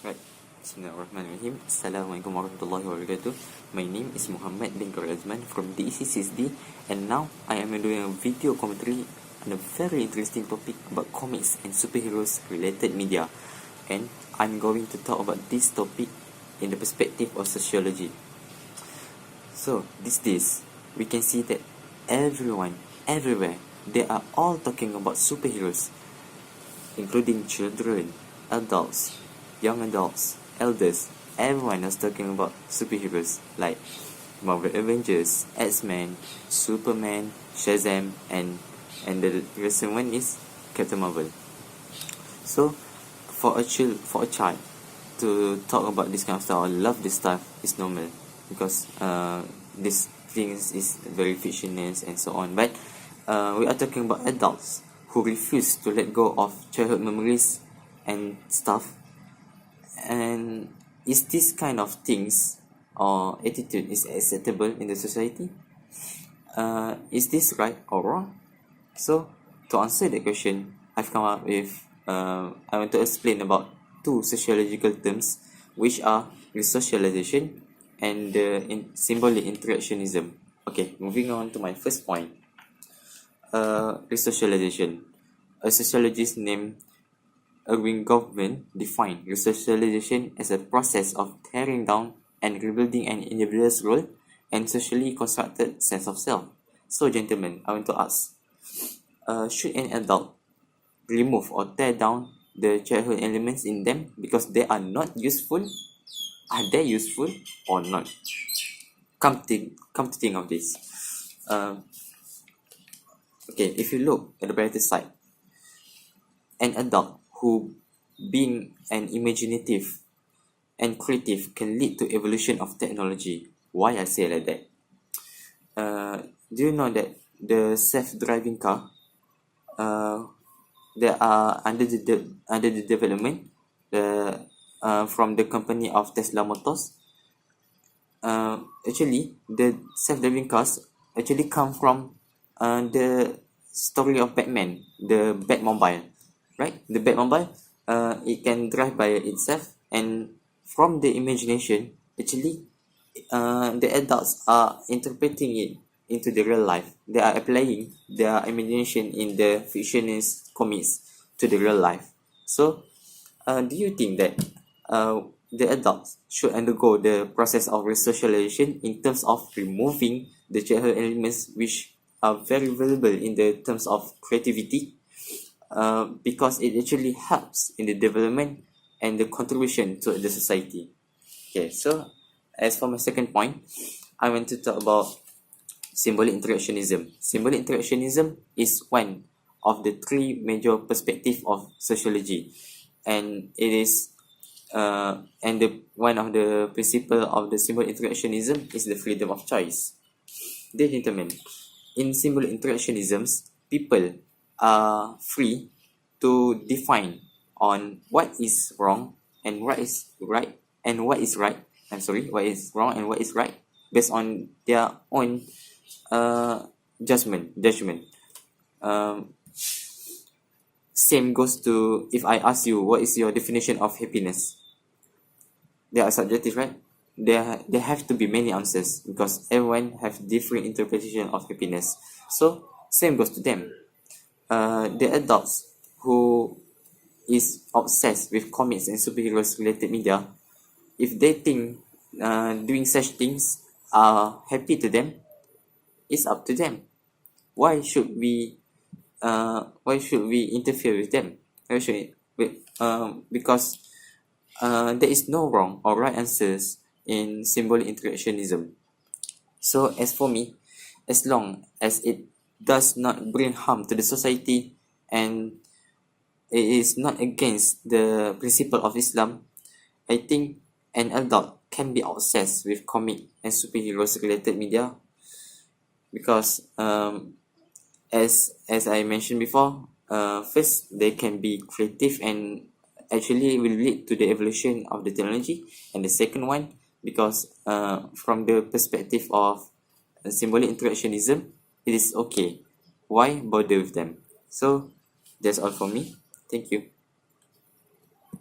Right. Bismillahirrahmanirrahim. Assalamualaikum warahmatullahi wabarakatuh. My name is Muhammad bin Azman from DECCSD, and now I am doing a video commentary on a very interesting topic about comics and superheroes related media. And I'm going to talk about this topic in the perspective of sociology. So, these days, we can see that everyone, everywhere, they are all talking about superheroes, including children, adults, young adults, elders. Everyone is talking about superheroes like Marvel Avengers, Azman, Superman, Shazam, and the recent one is Captain Marvel. So for a child to talk about this kind of stuff or love this stuff is normal, because this things is very fictitious and so on. But we are talking about adults who refuse to let go of childhood memories and stuff. And is this kind of things or attitude is acceptable in the society? Is this right or wrong? So to answer that question, I've come up with I want to explain about two sociological terms, which are resocialization and symbolic interactionism. Okay, moving on to my first point. Resocialization. A sociologist named Erwin Goffman defined resocialization as a process of tearing down and rebuilding an individual's role and socially constructed sense of self. So, gentlemen, I want to ask, should an adult remove or tear down the childhood elements in them because they are not useful? Are they useful or not? Come to think of this. Okay, if you look at the brighter side, an adult who, being an imaginative and creative, can lead to evolution of technology. Why I say like that? Do you know that the self-driving car, they are under the development from the company of Tesla Motors. Actually, the self-driving cars actually come from the story of Batman, the Batmobile, right? The Batmobile, it can drive by itself, and from the imagination, actually, the adults are interpreting it into the real life. They are applying their imagination in the fictionist comics to the real life. So, do you think that the adults should undergo the process of resocialization in terms of removing the childhood elements which are very valuable in the terms of creativity, because it actually helps in the development and the contribution to the society? Okay, so as for my second point, I want to talk about symbolic interactionism. Symbolic interactionism is one of the three major perspectives of sociology, and it is one of the principle of the symbolic interactionism is the freedom of choice. Dear gentlemen, in symbolic interactionisms, people are free to define on what is wrong and what is right, and what is right. What is wrong and what is right, based on their own judgment. Same goes to if I ask you, what is your definition of happiness? They are subjective, right? There have to be many answers because everyone have different interpretation of happiness. So same goes to them. The adults who is obsessed with comics and superheroes related media, if they think doing such things are happy to them, it's up to them. Why should we interfere with them? Because there is no wrong or right answers in symbolic interactionism. So as for me, as long as it does not bring harm to the society and it is not against the principle of Islam, I think an adult can be obsessed with comic and superheroes related media, because as I mentioned before, first, they can be creative and actually will lead to the evolution of the technology. And the second one, because from the perspective of symbolic interactionism, it is okay. Why bother with them? So that's all for me. Thank you.